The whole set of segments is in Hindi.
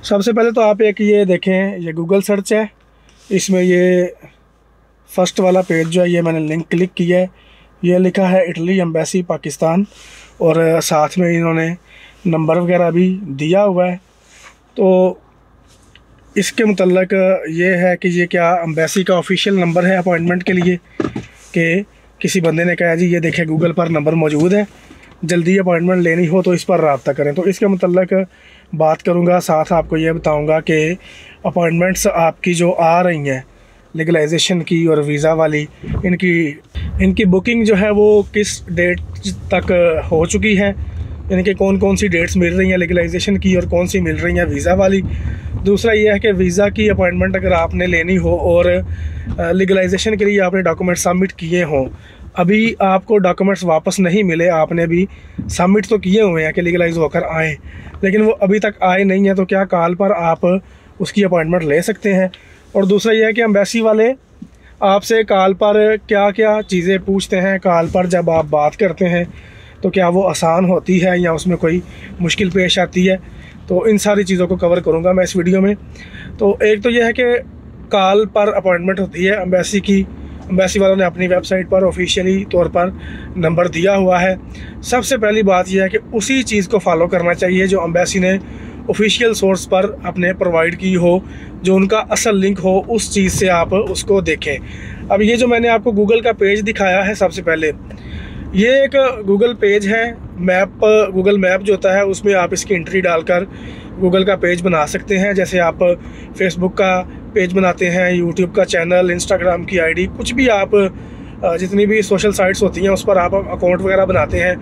सबसे पहले तो आप एक ये देखें, ये गूगल सर्च है, इसमें ये फर्स्ट वाला पेज जो है ये मैंने लिंक क्लिक किया है। ये लिखा है इटली एम्बेसी पाकिस्तान और साथ में इन्होंने नंबर वगैरह भी दिया हुआ है। तो इसके मुतल्लक ये है कि ये क्या एम्बेसी का ऑफिशियल नंबर है अपॉइंटमेंट के लिए, कि किसी बंदे ने कहा जी ये देखें गूगल पर नंबर मौजूद है, जल्दी अपॉइंटमेंट लेनी हो तो इस पर रब्ता करें। तो इसके मुतल्लक बात करूँगा, साथ आपको ये बताऊँगा कि अपॉइंटमेंट्स आपकी जो आ रही हैं लीगलाइजेशन की और वीज़ा वाली, इनकी बुकिंग जो है वो किस डेट तक हो चुकी है, यानी कि कौन कौन सी डेट्स मिल रही हैं लीगलाइजेशन की और कौन सी मिल रही हैं वीज़ा वाली। दूसरा ये है कि वीज़ा की अपॉइंटमेंट अगर आपने लेनी हो और लीगलाइजेशन के लिए आपने डॉक्यूमेंट सबमिट किए हों, अभी आपको डॉक्यूमेंट्स वापस नहीं मिले, आपने अभी सबमिट तो किए हुए हैं कि लीगलाइज होकर आएँ, लेकिन वो अभी तक आए नहीं हैं, तो क्या कॉल पर आप उसकी अपॉइंटमेंट ले सकते हैं। और दूसरा यह है कि एम्बेसी वाले आपसे कॉल पर क्या क्या चीज़ें पूछते हैं, कॉल पर जब आप बात करते हैं तो क्या वो आसान होती है या उसमें कोई मुश्किल पेश आती है। तो इन सारी चीज़ों को कवर करूँगा मैं इस वीडियो में। तो एक तो यह है कि कॉल पर अपॉइंटमेंट होती है एम्बेसी की, एम्बेसी वालों ने अपनी वेबसाइट पर ऑफिशियली तौर पर नंबर दिया हुआ है। सबसे पहली बात यह है कि उसी चीज़ को फॉलो करना चाहिए जो एम्बेसी ने ऑफिशियल सोर्स पर अपने प्रोवाइड की हो, जो उनका असल लिंक हो, उस चीज़ से आप उसको देखें। अब ये जो मैंने आपको गूगल का पेज दिखाया है, सबसे पहले ये एक गूगल पेज है, गूगल मैप जो होता है उसमें आप इसकी एंट्री डालकर गूगल का पेज बना सकते हैं। जैसे आप फेसबुक का पेज बनाते हैं, यूट्यूब का चैनल, इंस्टाग्राम की आईडी, कुछ भी आप जितनी भी सोशल साइट्स होती हैं उस पर आप अकाउंट वगैरह बनाते हैं,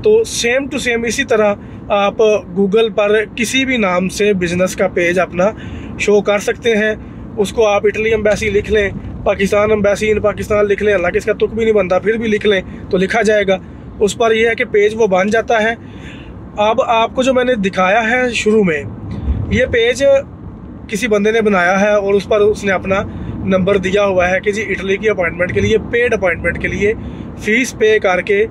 तो सेम टू सेम इसी तरह आप गूगल पर किसी भी नाम से बिज़नेस का पेज अपना शो कर सकते हैं। उसको आप इटली एम्बेसी लिख लें, पाकिस्तान एम्बेसी इन पाकिस्तान लिख लें, हालांकि इसका तुक भी नहीं बनता, फिर भी लिख लें तो लिखा जाएगा। उस पर यह है कि पेज वो बन जाता है। अब आपको जो मैंने दिखाया है शुरू में, ये पेज किसी बंदे ने बनाया है और उस पर उसने अपना नंबर दिया हुआ है कि जी इटली की अपॉइंटमेंट के लिए, पेड अपॉइंटमेंट के लिए फ़ीस पे करके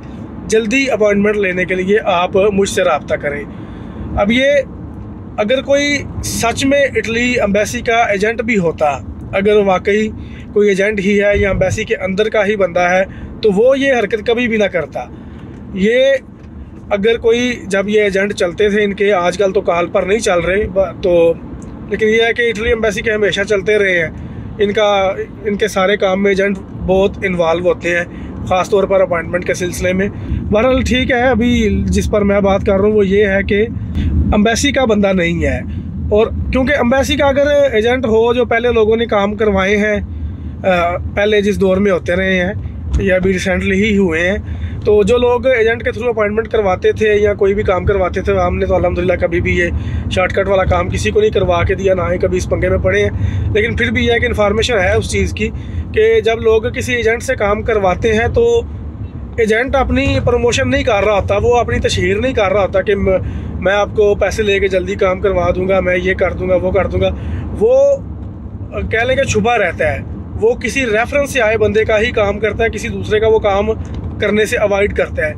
जल्दी अपॉइंटमेंट लेने के लिए आप मुझसे रब्ता करें। अब ये अगर कोई सच में इटली एम्बेसी का एजेंट भी होता, अगर वाकई कोई एजेंट ही है या एम्बेसी के अंदर का ही बंदा है, तो वो ये हरकत कभी भी ना करता। ये अगर कोई, जब ये एजेंट चलते थे इनके, आजकल तो कॉल पर नहीं चल रहे, तो लेकिन ये है कि इटली एम्बेसी के हमेशा चलते रहे हैं। इनके सारे काम में एजेंट बहुत इन्वॉल्व होते हैं, ख़ास तौर पर अपॉइंटमेंट के सिलसिले में। बहरहाल ठीक है, अभी जिस पर मैं बात कर रहा हूँ वो ये है कि एम्बेसी का बंदा नहीं है। और क्योंकि एम्बेसी का अगर एजेंट हो, जो पहले लोगों ने काम करवाए हैं, पहले जिस दौर में होते रहे हैं या अभी रिसेंटली ही हुए हैं, तो जो लोग एजेंट के थ्रू अपॉइंटमेंट करवाते थे या कोई भी काम करवाते थे, हमने तो अल्हम्दुलिल्लाह कभी भी ये शॉर्टकट वाला काम किसी को नहीं करवा के दिया, ना ही कभी इस पंगे में पड़े हैं। लेकिन फिर भी यह है कि इन्फॉर्मेशन है उस चीज़ की कि जब लोग किसी एजेंट से काम करवाते हैं तो एजेंट अपनी प्रमोशन नहीं कर रहा होता, वो अपनी तशहीर नहीं कर रहा होता कि मैं आपको पैसे लेके जल्दी काम करवा दूंगा, मैं ये कर दूंगा, वो कर दूंगा। वो कह लें कि छुपा रहता है, वो किसी रेफरेंस से आए बंदे का ही काम करता है, किसी दूसरे का वो काम करने से अवॉइड करता है।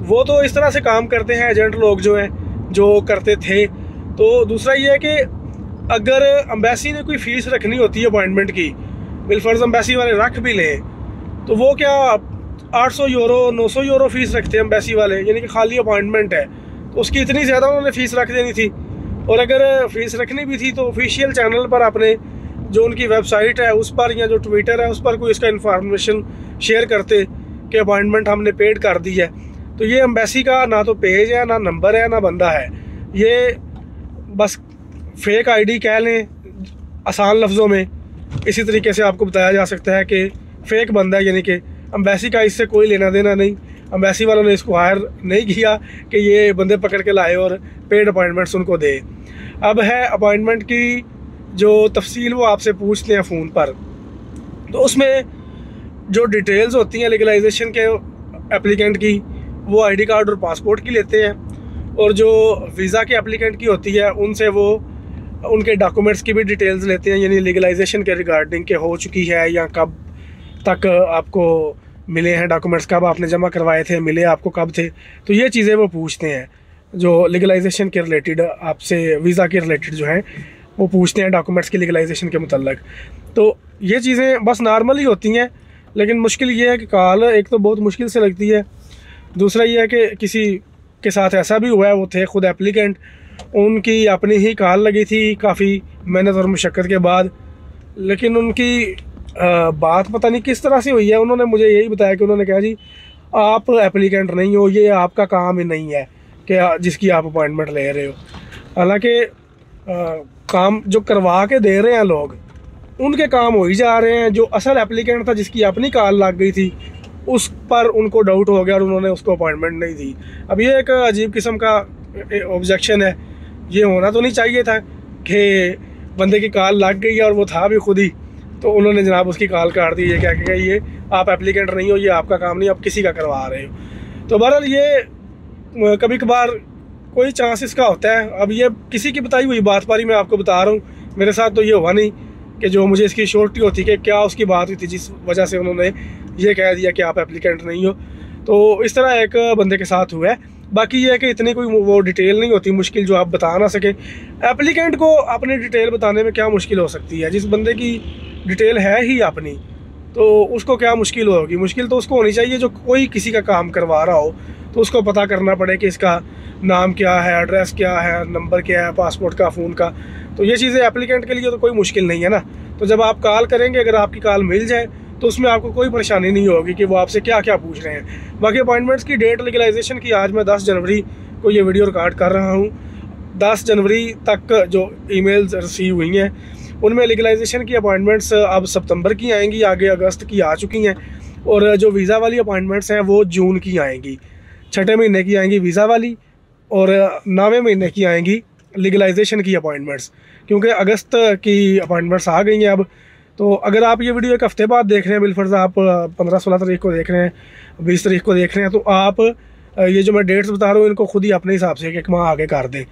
वो तो इस तरह से काम करते हैं एजेंट लोग जो हैं, जो करते थे। तो दूसरा ये है कि अगर एम्बेसी ने कोई फ़ीस रखनी होती है अपॉइंटमेंट की, बिलफर्ज एम्बेसी वाले रख भी लें, तो वो क्या 800 यूरो 900 यूरो फ़ीस रखते हैं एम्बेसी वाले, यानी कि खाली अपॉइंटमेंट है, तो उसकी इतनी ज़्यादा उन्होंने फ़ीस रख देनी थी। और अगर फ़ीस रखनी भी थी तो ऑफिशियल चैनल पर अपने जो उनकी वेबसाइट है उस पर या जो ट्विटर है उस पर कोई इसका इन्फॉर्मेशन शेयर करते कि अपॉइंटमेंट हमने पेड कर दी है। तो ये एम्बेसी का ना तो पेज है, ना नंबर है, ना बंदा है, ये बस फेक आईडी कह लें आसान लफ्ज़ों में। इसी तरीके से आपको बताया जा सकता है कि फ़ेक बंदा है, यानी कि एम्बेसी का इससे कोई लेना देना नहीं। एम्बेसी वालों ने इसको हायर नहीं किया कि ये बंदे पकड़ के लाए और पेड अपॉइंटमेंट्स उनको दे। अब है अपॉइंटमेंट की जो तफसील, वो आपसे पूछते हैं फ़ोन पर, तो उसमें जो डिटेल्स होती हैं लीगलाइजेशन के एप्लीकेंट की, वो आईडी कार्ड और पासपोर्ट की लेते हैं, और जो वीज़ा के एप्लीकेंट की होती है उनसे वो उनके डॉक्यूमेंट्स की भी डिटेल्स लेते हैं, यानी लीगलाइजेशन के रिगार्डिंग के हो चुकी है या कब तक आपको मिले हैं डॉक्यूमेंट्स, कब आपने जमा करवाए थे, मिले आपको कब थे, तो ये चीज़ें वो पूछते हैं। जो लीगलाइजेशन के रिलेटेड आपसे वीज़ा के रिलेटेड जो है वो पूछते हैं डॉक्यूमेंट्स की लीगलाइजेशन के मुतल्लक। तो ये चीज़ें बस नॉर्मल ही होती हैं, लेकिन मुश्किल ये है कि कॉल एक तो बहुत मुश्किल से लगती है, दूसरा ये है कि किसी के साथ ऐसा भी हुआ है, वो थे खुद एप्लीकेंट, उनकी अपनी ही कॉल लगी थी काफ़ी मेहनत और मुशक्क़त के बाद, लेकिन उनकी बात पता नहीं किस तरह से हुई है। उन्होंने मुझे यही बताया कि उन्होंने कहा जी आप एप्लीकेंट नहीं हो, ये आपका काम ही नहीं है कि जिसकी आप अपॉइंटमेंट ले रहे हो। हालांकि काम जो करवा के दे रहे हैं लोग, उनके काम हो ही जा रहे हैं। जो असल एप्लीकेंट था जिसकी अपनी कॉल लग गई थी, उस पर उनको डाउट हो गया और उन्होंने उसको अपॉइंटमेंट नहीं दी। अब ये एक अजीब किस्म का ऑब्जेक्शन है। ये होना तो नहीं चाहिए था कि बंदे की कॉल लग गई है और वो था भी खुद ही, तो उन्होंने जनाब उसकी कॉल काट दी। ये क्या कि ये आप एप्लीकेंट नहीं हो, ये आपका काम नहीं, आप किसी का करवा रहे हो। तो बहरहाल ये कभी कभार कोई चांस इसका होता है। अब ये किसी की बताई हुई बात पारी मैं आपको बता रहा हूँ, मेरे साथ तो ये हुआ नहीं कि जो मुझे इसकी श्योरिटी होती कि क्या उसकी बात हुई थी जिस वजह से उन्होंने ये कह दिया कि आप एप्लीकेंट नहीं हो। तो इस तरह एक बंदे के साथ हुआ है। बाकी ये है कि इतनी कोई वो डिटेल नहीं होती मुश्किल जो आप बता ना सकें। एप्लीकेंट को अपनी डिटेल बताने में क्या मुश्किल हो सकती है? जिस बंदे की डिटेल है ही अपनी, तो उसको क्या मुश्किल होगी? मुश्किल तो उसको होनी चाहिए जो कोई किसी का काम करवा रहा हो, तो उसको पता करना पड़े कि इसका नाम क्या है, एड्रेस क्या है, नंबर क्या है पासपोर्ट का, फ़ोन का। तो ये चीज़ें एप्लीकेंट के लिए तो कोई मुश्किल नहीं है ना। तो जब आप कॉल करेंगे, अगर आपकी कॉल मिल जाए तो उसमें आपको कोई परेशानी नहीं होगी कि वो आपसे क्या क्या पूछ रहे हैं। बाकी अपॉइंटमेंट्स की डेट लीगलाइजेशन की आज मैं 10 जनवरी को ये वीडियो रिकॉर्ड कर रहा हूँ। 10 जनवरी तक जो ईमेल्स रिसीव हुई हैं उनमें लीगलाइजेशन की अपॉइंटमेंट्स अब सितंबर की आएंगी, आगे अगस्त की आ चुकी हैं, और जो वीज़ा वाली अपॉइंटमेंट्स हैं वो जून की आएंगी। 6ठे महीने की आएंगी वीज़ा वाली और 9वें महीने की आएंगी लीगलाइजेशन की अपॉइंटमेंट्स, क्योंकि अगस्त की अपॉइंटमेंट्स आ गई हैं अब। तो अगर आप ये वीडियो एक हफ़्ते बाद देख रहे हैं, बिलफर्ज आप 15-16 तारीख को देख रहे हैं, 20 तारीख को देख रहे हैं, तो आप ये जो मैं डेट्स बता रहा हूँ इनको खुद ही अपने हिसाब से एक माह आगे कर दें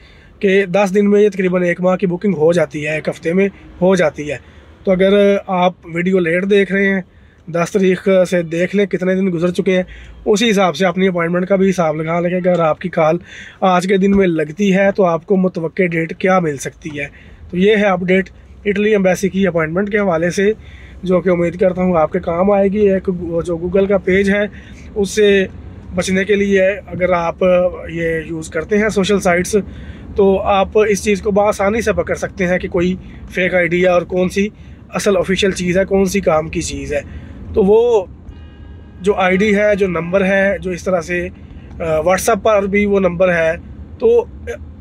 कि 10 दिन में ये तकरीबन 1 माह की बुकिंग हो जाती है, एक हफ़्ते में हो जाती है। तो अगर आप वीडियो लेट देख रहे हैं, 10 तारीख से देख लें कितने दिन गुजर चुके हैं, उसी हिसाब से अपनी अपॉइंटमेंट का भी हिसाब लगा लें कि अगर आपकी कॉल आज के दिन में लगती है तो आपको मुतवक्के डेट क्या मिल सकती है। तो ये है अपडेट इटली एम्बेसी की अपॉइंटमेंट के हवाले से, जो कि उम्मीद करता हूँ आपके काम आएगी। एक जो गूगल का पेज है उससे बचने के लिए अगर आप ये यूज़ करते हैं सोशल साइट्स, तो आप इस चीज़ को बआसानी से पकड़ सकते हैं कि कोई फेक आईडी है और कौन सी असल ऑफिशियल चीज़ है, कौन सी काम की चीज़ है। तो वो जो आईडी है, जो नंबर है, जो इस तरह से व्हाट्सएप पर भी वो नंबर है, तो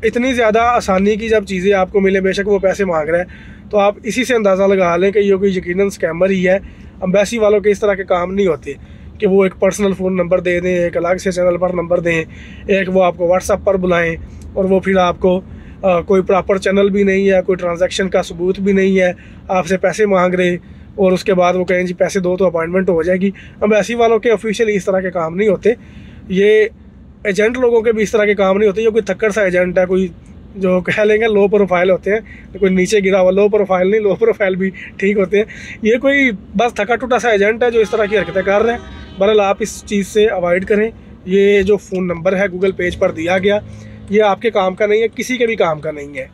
इतनी ज़्यादा आसानी की जब चीज़ें आपको मिले, बेशक वो पैसे मांग रहा है, तो आप इसी से अंदाज़ा लगा लें कि ये कोई यकीनन स्कैमर ही है। एम्बेसी वालों के इस तरह के काम नहीं होते कि वो एक पर्सनल फ़ोन नंबर दे दें, एक अलग से चैनल पर नंबर दें, एक वो आपको व्हाट्सएप पर बुलाएं और वो फिर आपको कोई प्रॉपर चैनल भी नहीं है, कोई ट्रांजैक्शन का सबूत भी नहीं है, आपसे पैसे मांग रहे और उसके बाद वो कहें जी पैसे दो तो अपॉइंटमेंट हो जाएगी। एम्बेसी वालों के ऑफिशियली इस तरह के काम नहीं होते। ये एजेंट लोगों के भी इस तरह के काम नहीं होते। ये कोई थक्कड़ सा एजेंट है, कोई जो कह लेंगे लो प्रोफाइल होते हैं, तो कोई नीचे गिरा हुआ, लो प्रोफाइल नहीं, लो प्रोफाइल भी ठीक होते हैं। ये कोई बस थका टूटा सा एजेंट है जो इस तरह की हरकतें कर रहे हैं। बहरहाल आप इस चीज़ से अवॉइड करें। ये जो फ़ोन नंबर है गूगल पेज पर दिया गया, ये आपके काम का नहीं है, किसी के भी काम का नहीं है।